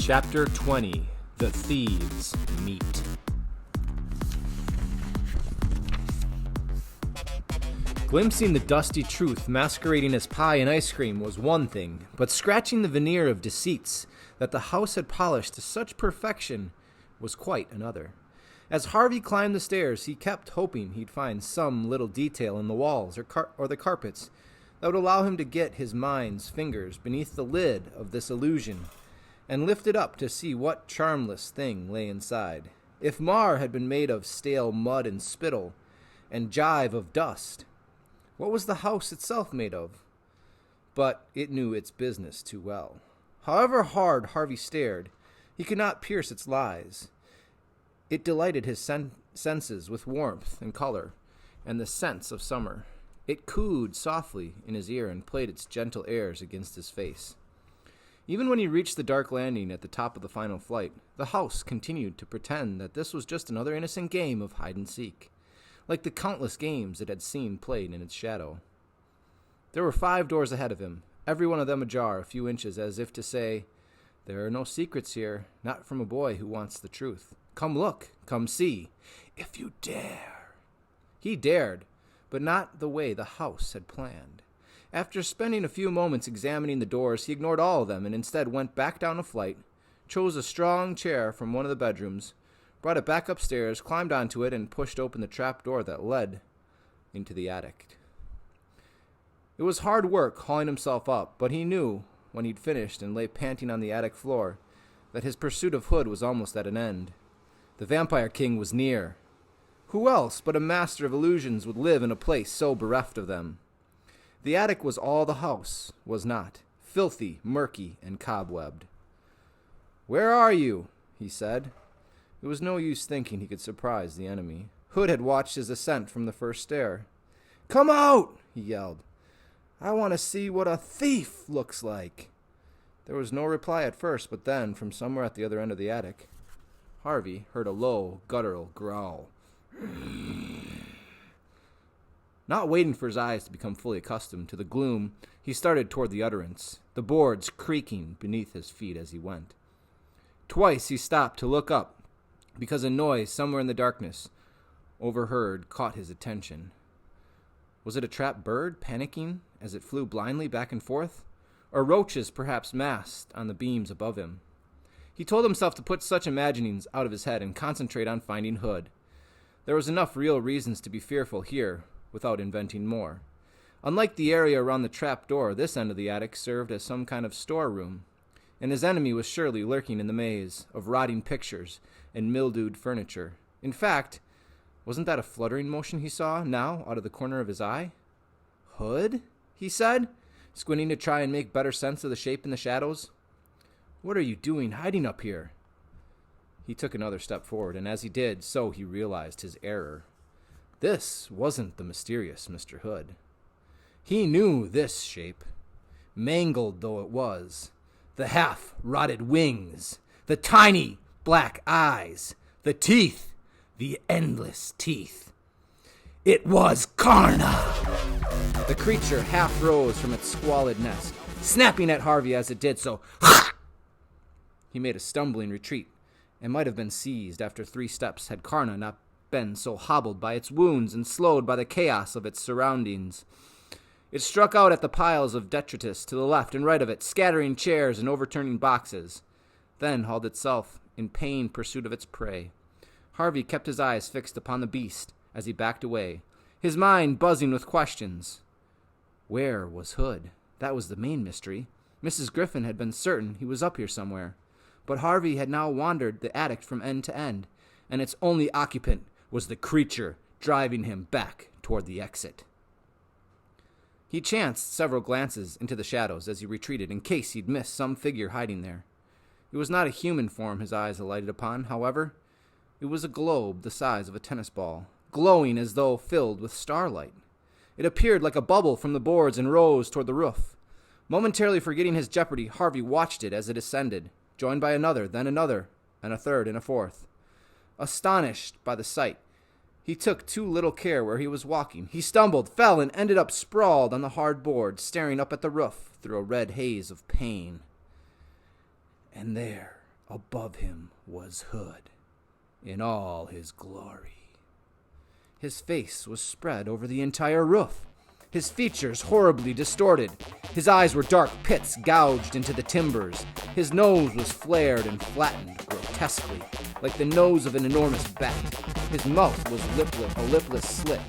Chapter 20. The Thieves Meet. Glimpsing the dusty truth masquerading as pie and ice cream was one thing, but scratching the veneer of deceits that the house had polished to such perfection was quite another. As Harvey climbed the stairs, he kept hoping he'd find some little detail in the walls or the carpets that would allow him to get his mind's fingers beneath the lid of this illusion and lift it up to see what charmless thing lay inside. If Mar had been made of stale mud and spittle and jive of dust, what was the house itself made of? But it knew its business too well. However hard Harvey stared, he could not pierce its lies. It delighted his senses with warmth and color and the scents of summer. It cooed softly in his ear and played its gentle airs against his face. Even when he reached the dark landing at the top of the final flight, the house continued to pretend that this was just another innocent game of hide-and-seek, like the countless games it had seen played in its shadow. There were 5 doors ahead of him, every one of them ajar a few inches, as if to say, "There are no secrets here, not from a boy who wants the truth. Come look, come see, if you dare." He dared, but not the way the house had planned. After spending a few moments examining the doors, he ignored all of them and instead went back down a flight, chose a strong chair from one of the bedrooms, brought it back upstairs, climbed onto it, and pushed open the trap door that led into the attic. It was hard work hauling himself up, but he knew, when he'd finished and lay panting on the attic floor, that his pursuit of Hood was almost at an end. The Vampire King was near. Who else but a master of illusions would live in a place so bereft of them? The attic was all the house was not, filthy, murky, and cobwebbed. "Where are you?" he said. It was no use thinking he could surprise the enemy. Hood had watched his ascent from the first stair. "Come out!" he yelled. "I want to see what a thief looks like." There was no reply at first, but then, from somewhere at the other end of the attic, Harvey heard a low, guttural growl. Not waiting for his eyes to become fully accustomed to the gloom, he started toward the utterance, the boards creaking beneath his feet as he went. Twice he stopped to look up, because a noise somewhere in the darkness overheard caught his attention. Was it a trapped bird panicking as it flew blindly back and forth? Or roaches perhaps massed on the beams above him? He told himself to put such imaginings out of his head and concentrate on finding Hood. There was enough real reasons to be fearful here, without inventing more. Unlike the area around the trap door, this end of the attic served as some kind of storeroom, and his enemy was surely lurking in the maze of rotting pictures and mildewed furniture. In fact, wasn't that a fluttering motion he saw now out of the corner of his eye? "Hood?" he said, squinting to try and make better sense of the shape in the shadows. "What are you doing hiding up here?" He took another step forward, and as he did so he realized his error. This wasn't the mysterious Mr. Hood. He knew this shape, mangled though it was. The half-rotted wings, the tiny black eyes, the teeth, the endless teeth. It was Karna! The creature half rose from its squalid nest, snapping at Harvey as it did so. He made a stumbling retreat and might have been seized after 3 steps had Karna not been so hobbled by its wounds and slowed by the chaos of its surroundings. It struck out at the piles of detritus to the left and right of it, scattering chairs and overturning boxes, then hauled itself in pained pursuit of its prey. Harvey kept his eyes fixed upon the beast as he backed away, his mind buzzing with questions. Where was Hood? That was the main mystery. Mrs. Griffin had been certain he was up here somewhere, but Harvey had now wandered the attic from end to end, and its only occupant was the creature driving him back toward the exit. He chanced several glances into the shadows as he retreated in case he'd missed some figure hiding there. It was not a human form his eyes alighted upon, however. It was a globe the size of a tennis ball, glowing as though filled with starlight. It appeared like a bubble from the boards and rose toward the roof. Momentarily forgetting his jeopardy, Harvey watched it as it ascended, joined by another, then another, and a third and a fourth. Astonished by the sight, he took too little care where he was walking. He stumbled, fell, and ended up sprawled on the hard board, staring up at the roof through a red haze of pain. And there, Above him was Hood, in all his glory. His face was spread over the entire roof, his features horribly distorted. His eyes were dark pits gouged into the timbers. His nose was flared and flattened grotesquely, like the nose of an enormous bat. His mouth was a lipless slit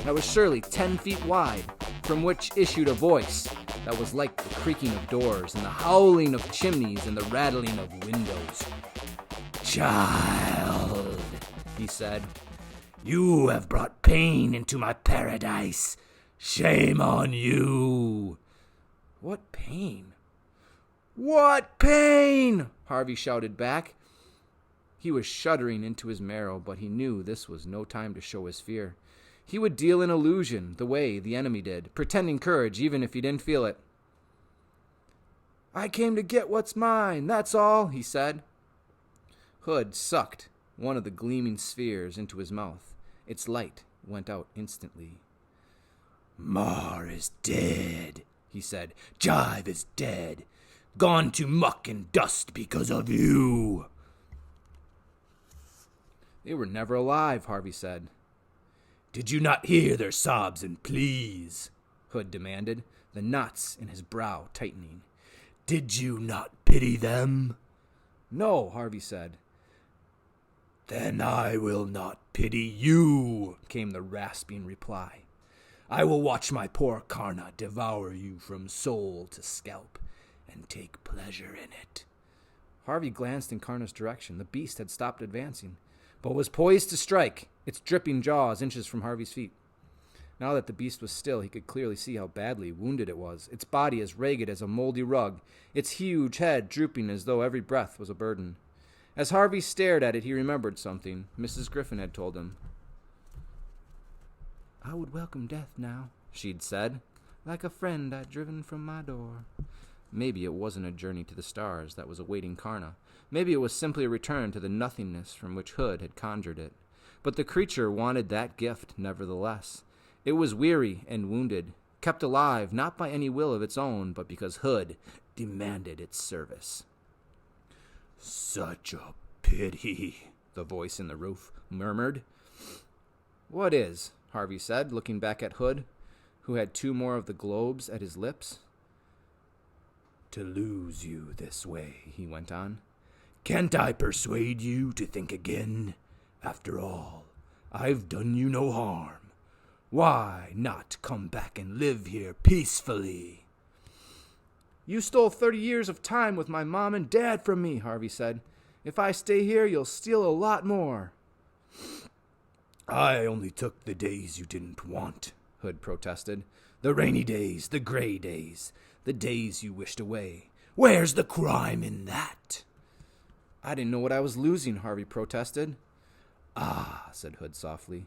that was surely 10 feet wide, from which issued a voice that was like the creaking of doors and the howling of chimneys and the rattling of windows. "Child," he said, "you have brought pain into my paradise. Shame on you." "What pain? What pain?" Harvey shouted back. He was shuddering into his marrow, but he knew this was no time to show his fear. He would deal an illusion the way the enemy did, pretending courage even if he didn't feel it. "I came to get what's mine, that's all," he said. Hood sucked one of the gleaming spheres into his mouth. Its light went out instantly. "Mar is dead," he said. "Jive is dead. Gone to muck and dust because of you." "They were never alive," Harvey said. "Did you not hear their sobs and pleas?" Hood demanded, the knots in his brow tightening. "Did you not pity them?" "No," Harvey said. "Then I will not pity you," came the rasping reply. "I will watch my poor Karna devour you from soul to scalp and take pleasure in it." Harvey glanced in Karna's direction. The beast had stopped advancing, but was poised to strike, its dripping jaws inches from Harvey's feet. Now that the beast was still, he could clearly see how badly wounded it was, its body as ragged as a moldy rug, its huge head drooping as though every breath was a burden. As Harvey stared at it, he remembered something Mrs. Griffin had told him. "I would welcome death now," she'd said, "like a friend I'd driven from my door." Maybe it wasn't a journey to the stars that was awaiting Karna. Maybe it was simply a return to the nothingness from which Hood had conjured it. But the creature wanted that gift nevertheless. It was weary and wounded, kept alive not by any will of its own, but because Hood demanded its service. "Such a pity," the voice in the roof murmured. "What is?" Harvey said, looking back at Hood, who had 2 more of the globes at his lips. "To lose you this way," he went on. "Can't I persuade you to think again? After all, I've done you no harm. Why not come back and live here peacefully?" "You stole 30 years of time with my mom and dad from me," Harvey said. "If I stay here, you'll steal a lot more." "I only took the days you didn't want," Hood protested. "The rainy days, the gray days, the days you wished away. Where's the crime in that?" "I didn't know what I was losing," Harvey protested. "Ah," said Hood softly,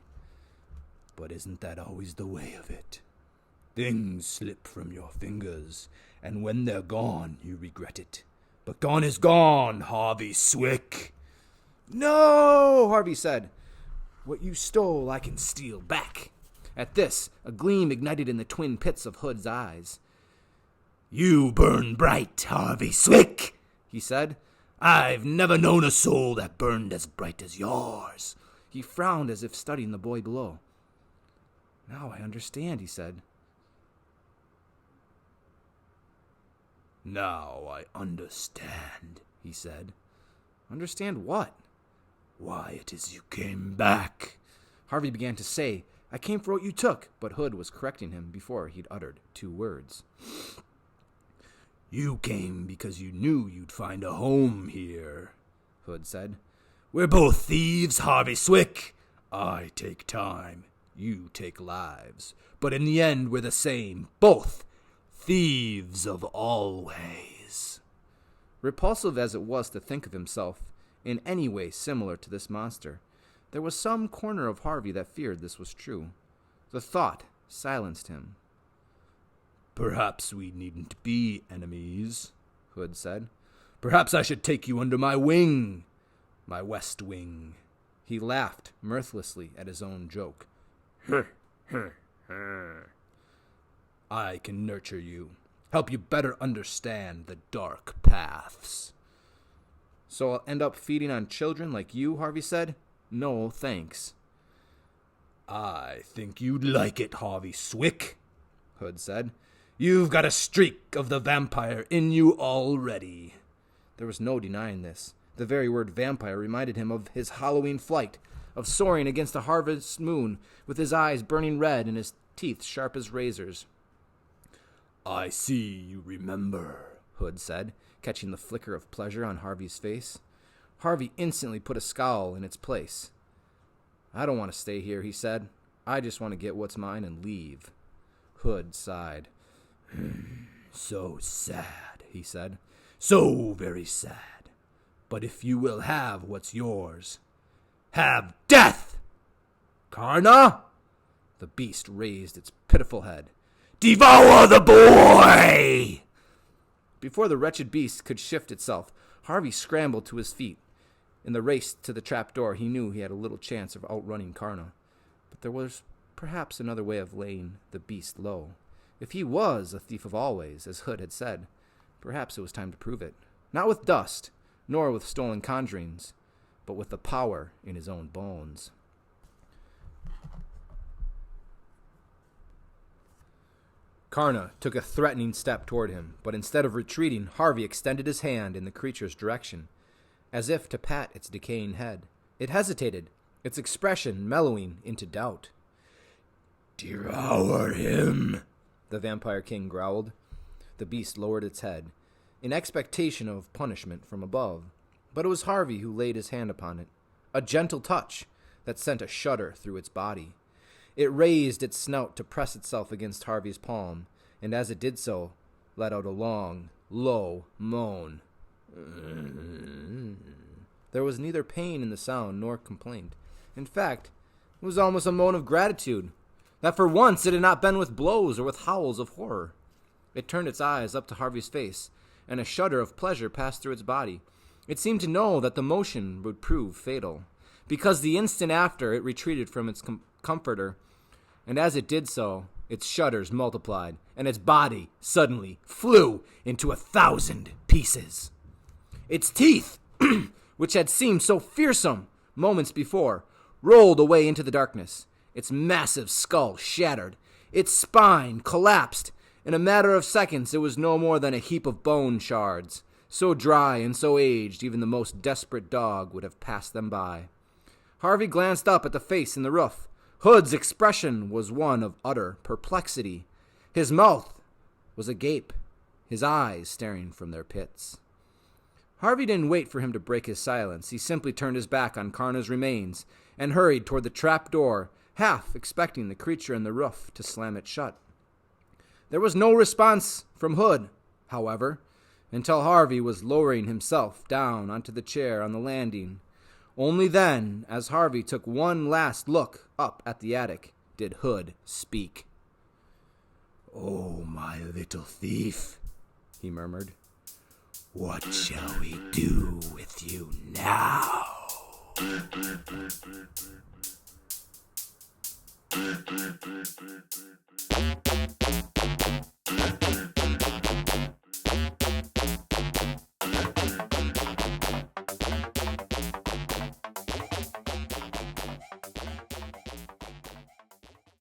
"but isn't that always the way of it? Things slip from your fingers, and when they're gone, you regret it. But gone is gone, Harvey Swick." "No," Harvey said. "What you stole, I can steal back." At this, a gleam ignited in the twin pits of Hood's eyes. "You burn bright, Harvey Swick," he said. "I've never known a soul that burned as bright as yours." He frowned as if studying the boy below. "Now I understand," he said. "Now I understand," he said. "Understand what?" "Why it is you came back." Harvey began to say, "I came for what you took," but Hood was correcting him before he'd uttered 2 words. "You came because you knew you'd find a home here," Hood said. "We're both thieves, Harvey Swick. I take time, you take lives, but in the end we're the same, both thieves of always." Repulsive as it was to think of himself in any way similar to this monster, there was some corner of Harvey that feared this was true. The thought silenced him. "Perhaps we needn't be enemies," Hood said. "Perhaps I should take you under my wing, my west wing." He laughed mirthlessly at his own joke. "I can nurture you, help you better understand the dark paths." So I'll end up feeding on children like you, Harvey said? No, thanks. I think you'd like it, Harvey Swick, Hood said. You've got a streak of the vampire in you already. There was no denying this. The very word vampire reminded him of his Halloween flight, of soaring against a harvest moon with his eyes burning red and his teeth sharp as razors. I see you remember, Hood said, catching the flicker of pleasure on Harvey's face. Harvey instantly put a scowl in its place. I don't want to stay here, he said. I just want to get what's mine and leave. Hood sighed. So sad, he said. So very sad. But if you will have what's yours, have death! Karna? The beast raised its pitiful head. Devour the boy! Before the wretched beast could shift itself, Harvey scrambled to his feet. In the race to the trapdoor, he knew he had a little chance of outrunning Karna. But there was perhaps another way of laying the beast low. If he was a thief of always, as Hood had said, perhaps it was time to prove it. Not with dust, nor with stolen conjurings, but with the power in his own bones. Karna took a threatening step toward him, but instead of retreating, Harvey extended his hand in the creature's direction, as if to pat its decaying head. It hesitated, its expression mellowing into doubt. Devour him, the Vampire King growled. The beast lowered its head, in expectation of punishment from above, but it was Harvey who laid his hand upon it, a gentle touch that sent a shudder through its body. It raised its snout to press itself against Harvey's palm, and as it did so, let out a long, low moan. There was neither pain in the sound nor complaint. In fact, it was almost a moan of gratitude, that for once it had not been with blows or with howls of horror. It turned its eyes up to Harvey's face, and a shudder of pleasure passed through its body. It seemed to know that the motion would prove fatal, because the instant after it retreated from its comforter, and as it did so, its shudders multiplied, and its body suddenly flew into 1,000 pieces. Its teeth, which had seemed so fearsome moments before, rolled away into the darkness. Its massive skull shattered. Its spine collapsed. In a matter of seconds, it was no more than a heap of bone shards, so dry and so aged even the most desperate dog would have passed them by. Harvey glanced up at the face in the roof. Hood's expression was one of utter perplexity. His mouth was agape, his eyes staring from their pits. Harvey didn't wait for him to break his silence. He simply turned his back on Karna's remains and hurried toward the trap door, half expecting the creature in the roof to slam it shut. There was no response from Hood, however, until Harvey was lowering himself down onto the chair on the landing. Only then, as Harvey took one last look up at the attic, did Hood speak. "Oh, my little thief," he murmured. "What shall we do with you now?"